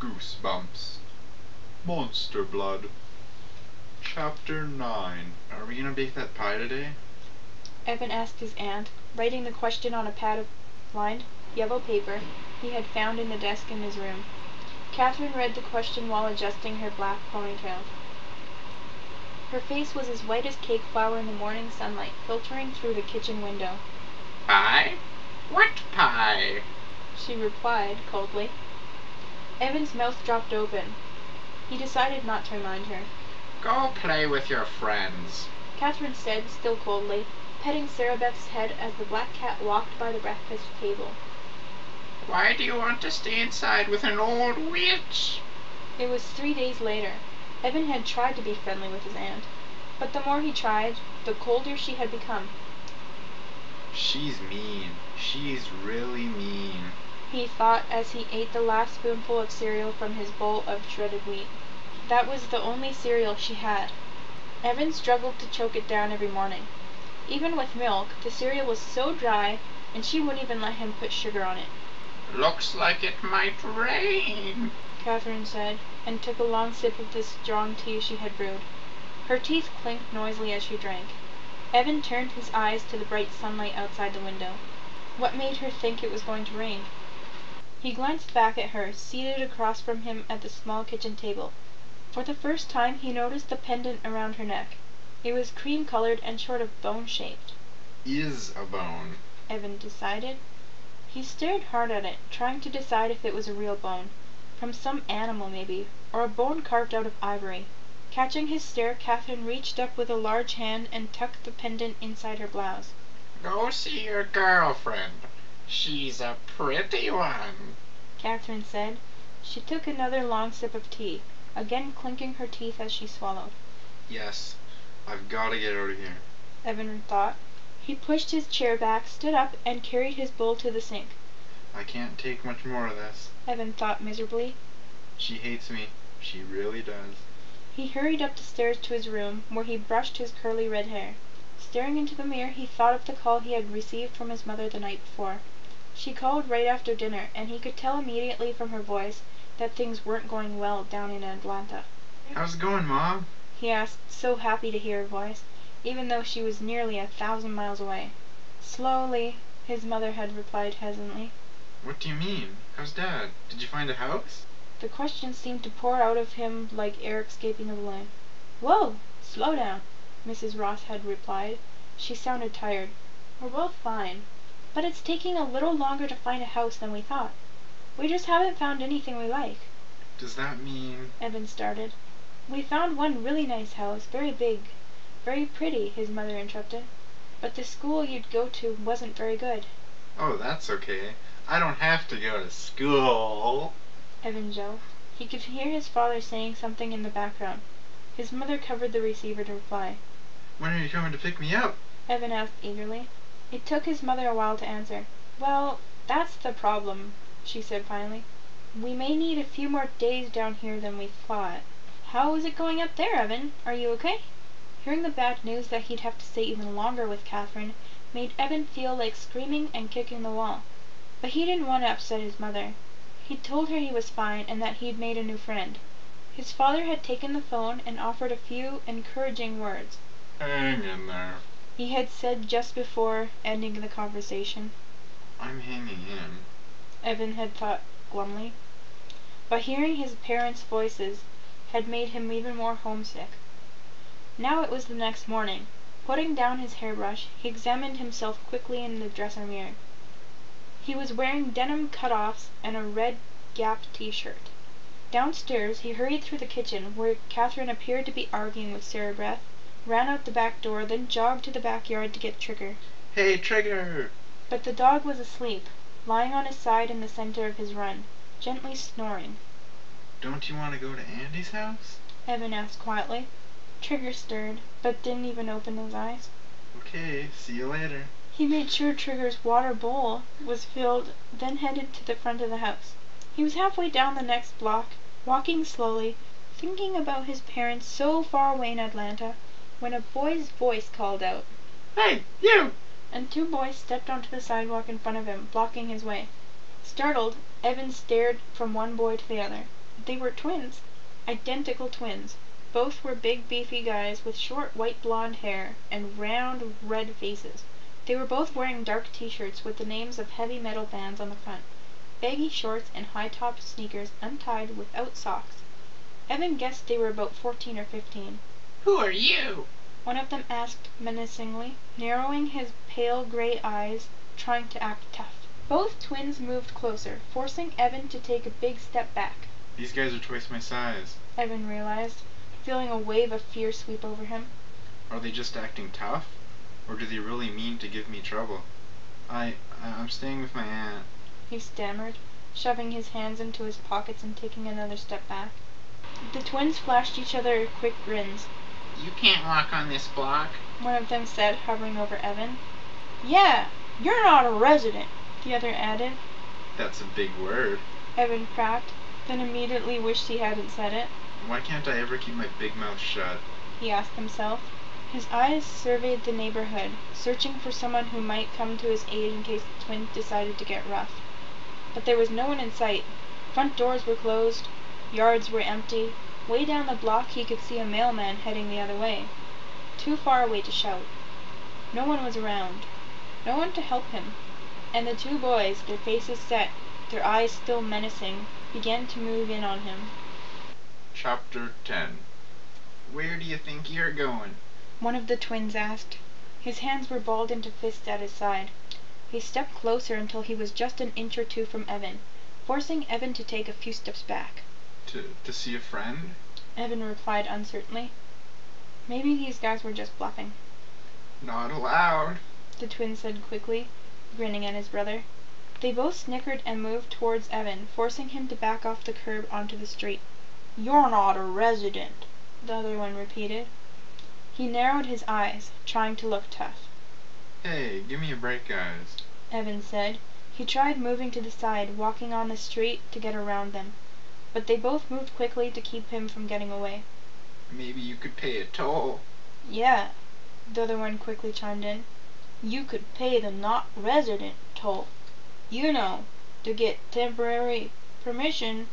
Goosebumps. Monster Blood. Chapter 9. Are we gonna bake that pie today? Evan asked his aunt, writing the question on a pad of lined yellow paper he had found in the desk in his room. Kathryn read the question while adjusting her black ponytail. Her face was as white as cake flour in the morning sunlight filtering through the kitchen window. Pie? What pie? She replied coldly. Evan's mouth dropped open. He decided not to remind her. Go play with your friends, Kathryn said, still coldly, petting Sarah Beth's head as the black cat walked by the breakfast table. Why do you want to stay inside with an old witch? It was 3 days later. Evan had tried to be friendly with his aunt, but the more he tried, the colder she had become. She's mean. She's really mean, he thought as he ate the last spoonful of cereal from his bowl of shredded wheat. That was the only cereal she had. Evan struggled to choke it down every morning. Even with milk, the cereal was so dry, and she wouldn't even let him put sugar on it. Looks like it might rain, Kathryn said, and took a long sip of the strong tea she had brewed. Her teeth clinked noisily as she drank. Evan turned his eyes to the bright sunlight outside the window. What made her think it was going to rain? He glanced back at her, seated across from him at the small kitchen table. For the first time he noticed the pendant around her neck. It was cream-colored and sort of bone-shaped. Is a bone, Evan decided. He stared hard at it, trying to decide if it was a real bone. From some animal, maybe, or a bone carved out of ivory. Catching his stare, Kathryn reached up with a large hand and tucked the pendant inside her blouse. Go see your girlfriend. She's a pretty one, Kathryn said. She took another long sip of tea, again clinking her teeth as she swallowed. Yes, I've got to get out of here, Evan thought. He pushed his chair back, stood up, and carried his bowl to the sink. I can't take much more of this. Evan thought miserably. She hates me. She really does. He hurried up the stairs to his room, where he brushed his curly red hair. Staring into the mirror, he thought of the call he had received from his mother the night before. She called right after dinner, and he could tell immediately from her voice that things weren't going well down in Atlanta. How's it going, Mom? He asked, so happy to hear her voice, even though she was nearly 1,000 miles away. Slowly, his mother had replied hesitantly. What do you mean? How's Dad? Did you find a house? The question seemed to pour out of him like air escaping a balloon. Whoa! Slow down, Mrs. Ross had replied. She sounded tired. We're both fine, but it's taking a little longer to find a house than we thought. We just haven't found anything we like. Does that mean... Evan started. We found one really nice house, very big, very pretty, his mother interrupted. But the school you'd go to wasn't very good. Oh, that's okay. I don't have to go to school. Evan joked. He could hear his father saying something in the background. His mother covered the receiver to reply. When are you coming to pick me up? Evan asked eagerly. It took his mother a while to answer. Well, that's the problem, she said finally. We may need a few more days down here than we thought. How is it going up there, Evan? Are you okay? Hearing the bad news that he'd have to stay even longer with Kathryn made Evan feel like screaming and kicking the wall. But he didn't want to upset his mother. He'd told her he was fine and that he'd made a new friend. His father had taken the phone and offered a few encouraging words. Hang in there, He had said just before ending the conversation. I'm hanging in. Evan had thought glumly. But hearing his parents' voices had made him even more homesick. Now it was the next morning. Putting down his hairbrush, he examined himself quickly in the dresser mirror. He was wearing denim cut-offs and a red Gap t-shirt. Downstairs, he hurried through the kitchen, where Kathryn appeared to be arguing with Sarah Beth, ran out the back door, then jogged to the backyard to get Trigger. Hey, Trigger! But the dog was asleep, lying on his side in the center of his run, gently snoring. Don't you want to go to Andy's house? Evan asked quietly. Trigger stirred, but didn't even open his eyes. Okay, see you later. He made sure Trigger's water bowl was filled, then headed to the front of the house. He was halfway down the next block, walking slowly, thinking about his parents so far away in Atlanta, when a boy's voice called out, Hey, you! And 2 boys stepped onto the sidewalk in front of him, blocking his way. Startled, Evan stared from one boy to the other. They were twins. Identical twins. Both were big beefy guys with short white blonde hair and round red faces. They were both wearing dark t-shirts with the names of heavy metal bands on the front, baggy shorts and high-topped sneakers untied without socks. Evan guessed they were about 14 or 15. Who are you? One of them asked menacingly, narrowing his pale gray eyes, trying to act tough. Both twins moved closer, forcing Evan to take a big step back. These guys are twice my size. Evan realized, feeling a wave of fear sweep over him. Are they just acting tough? Or do they really mean to give me trouble? I'm staying with my aunt. He stammered, shoving his hands into his pockets and taking another step back. The twins flashed each other quick grins. You can't walk on this block. One of them said, hovering over Evan. Yeah, you're not a resident, the other added. That's a big word. Evan cracked, then immediately wished he hadn't said it. Why can't I ever keep my big mouth shut? He asked himself. His eyes surveyed the neighborhood, searching for someone who might come to his aid in case the twins decided to get rough. But there was no one in sight. Front doors were closed. Yards were empty. Way down the block he could see a mailman heading the other way. Too far away to shout. No one was around. No one to help him. And the two boys, their faces set, their eyes still menacing, began to move in on him. Chapter 10. Where do you think you're going? One of the twins asked. His hands were balled into fists at his side. He stepped closer until he was just an inch or two from Evan, forcing Evan to take a few steps back. To see a friend? Evan replied uncertainly. Maybe these guys were just bluffing. Not allowed, the twin said quickly, grinning at his brother. They both snickered and moved towards Evan, forcing him to back off the curb onto the street. You're not a resident, the other one repeated. He narrowed his eyes, trying to look tough. Hey, give me a break, guys, Evan said. He tried moving to the side, walking on the street to get around them, but they both moved quickly to keep him from getting away. Maybe you could pay a toll. Yeah, the other one quickly chimed in. You could pay the not resident toll. You know, to get temporary permission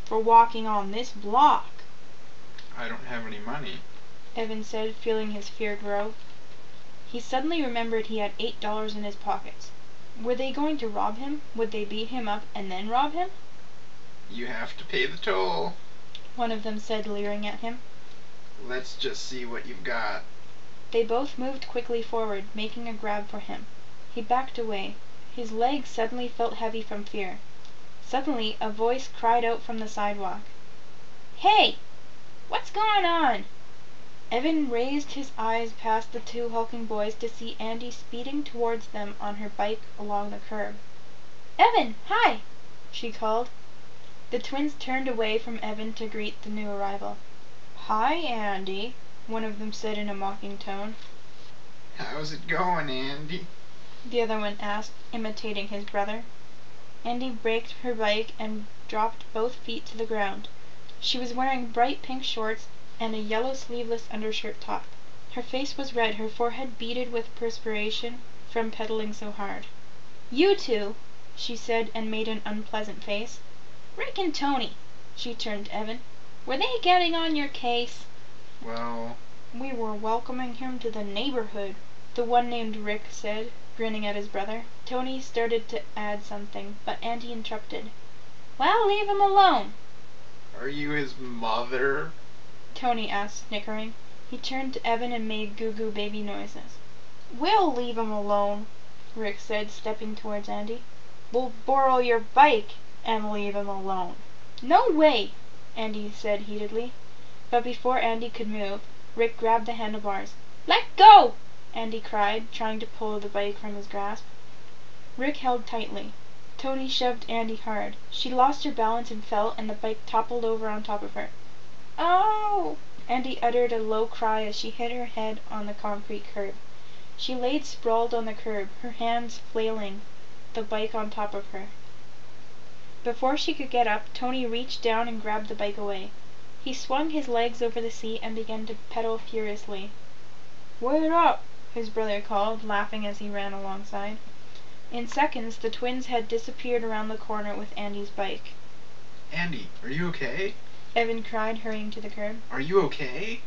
for walking on this block. I don't have any money, Evan said, feeling his fear grow. He suddenly remembered he had $8 in his pockets. Were they going to rob him? Would they beat him up and then rob him? You have to pay the toll, one of them said, leering at him. Let's just see what you've got. They both moved quickly forward, making a grab for him. He backed away. His legs suddenly felt heavy from fear. Suddenly, a voice cried out from the sidewalk. Hey! What's going on? Evan raised his eyes past the two hulking boys to see Andy speeding towards them on her bike along the curb. Evan, hi! She called. The twins turned away from Evan to greet the new arrival. Hi, Andy, one of them said in a mocking tone. How's it going, Andy? The other one asked, imitating his brother. Andy braked her bike and dropped both feet to the ground. She was wearing bright pink shorts and a yellow sleeveless undershirt top. Her face was red, her forehead beaded with perspiration from pedaling so hard. You two, she said, and made an unpleasant face. Rick and Tony, she turned to Evan. Were they getting on your case? Well, we were welcoming him to the neighborhood, the one named Rick said, grinning at his brother. Tony started to add something, but Andy interrupted. Well, leave him alone. Are you his mother? Tony asked, snickering. He turned to Evan and made goo-goo baby noises. We'll leave him alone, Rick said, stepping towards Andy. We'll borrow your bike and leave him alone. No way, Andy said heatedly. But before Andy could move, Rick grabbed the handlebars. Let go! Andy cried, trying to pull the bike from his grasp. Rick held tightly. Tony shoved Andy hard. She lost her balance and fell, and the bike toppled over on top of her. Oh! Andy uttered a low cry as she hit her head on the concrete curb. She laid sprawled on the curb, her hands flailing, the bike on top of her. Before she could get up, Tony reached down and grabbed the bike away. He swung his legs over the seat and began to pedal furiously. Wait up! His brother called, laughing as he ran alongside. In seconds, the twins had disappeared around the corner with Andy's bike. Andy, are you okay? Evan cried, hurrying to the curb. Are you okay?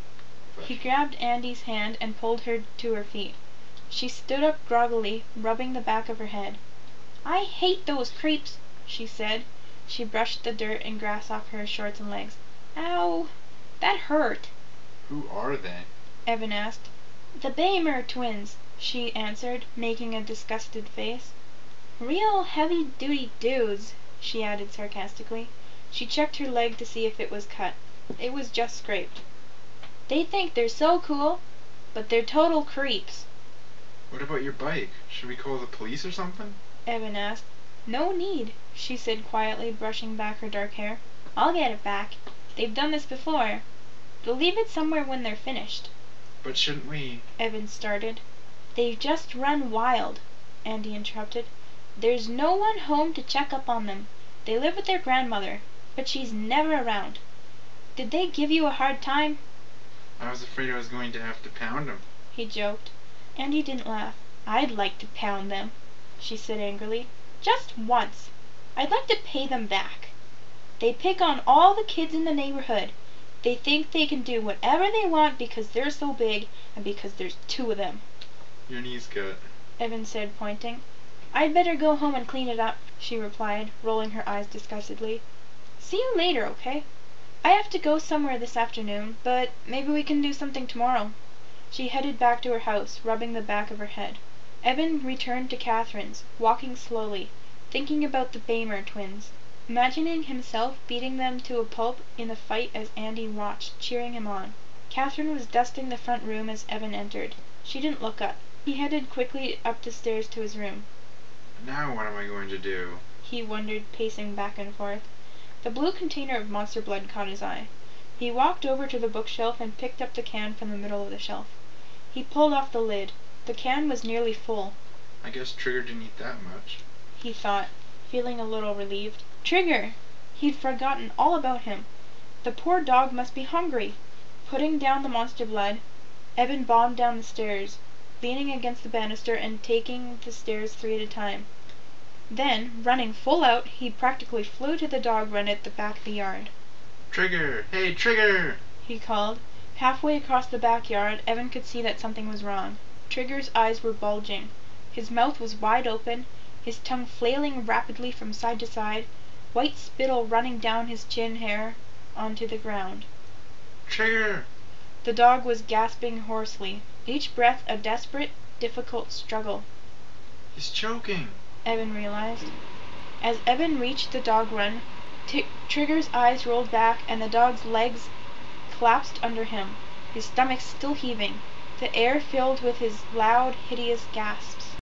He grabbed Andy's hand and pulled her to her feet. She stood up groggily, rubbing the back of her head. "I hate those creeps," she said. She brushed the dirt and grass off her shorts and legs. "Ow! That hurt." Who are they? Evan asked. "The Baymer twins," she answered, making a disgusted face. "Real heavy-duty dudes," she added sarcastically. She checked her leg to see if it was cut. It was just scraped. "They think they're so cool, but they're total creeps." What about your bike? Should we call the police or something? Evan asked. "No need," she said quietly, brushing back her dark hair. "I'll get it back. They've done this before. They'll leave it somewhere when they're finished." But shouldn't we? Evan started. "They've just run wild," Andy interrupted. "There's no one home to check up on them. They live with their grandmother, but she's never around. Did they give you a hard time?" I was afraid I was going to have to pound them. He joked. Andy didn't laugh. "I'd like to pound them," she said angrily. "Just once. I'd like to pay them back. They pick on all the kids in the neighborhood. They think they can do whatever they want because they're so big and because there's two of them." Your knee's cut. Evan said, pointing. "I'd better go home and clean it up," she replied, rolling her eyes disgustedly. "See you later, okay? I have to go somewhere this afternoon, but maybe we can do something tomorrow." She headed back to her house, rubbing the back of her head. Evan returned to Kathryn's, walking slowly, thinking about the Baymer twins, imagining himself beating them to a pulp in the fight as Andy watched, cheering him on. Kathryn was dusting the front room as Evan entered. She didn't look up. He headed quickly up the stairs to his room. Now what am I going to do? He wondered, pacing back and forth. The blue container of monster blood caught his eye. He walked over to the bookshelf and picked up the can from the middle of the shelf. He pulled off the lid. The can was nearly full. I guess Trigger didn't eat that much. He thought, feeling a little relieved. Trigger! He'd forgotten all about him. The poor dog must be hungry. Putting down the monster blood, Evan bombed down the stairs, leaning against the banister and taking the stairs 3 at a time. Then, running full out, he practically flew to the dog run at the back of the yard. Trigger! Hey, Trigger! He called. Halfway across the backyard, Evan could see that something was wrong. Trigger's eyes were bulging. His mouth was wide open, his tongue flailing rapidly from side to side, white spittle running down his chin hair onto the ground. Trigger! The dog was gasping hoarsely, each breath a desperate, difficult struggle. He's choking! Evan realized. As Evan reached the dog run, Trigger's eyes rolled back and the dog's legs collapsed under him, his stomach still heaving, the air filled with his loud, hideous gasps.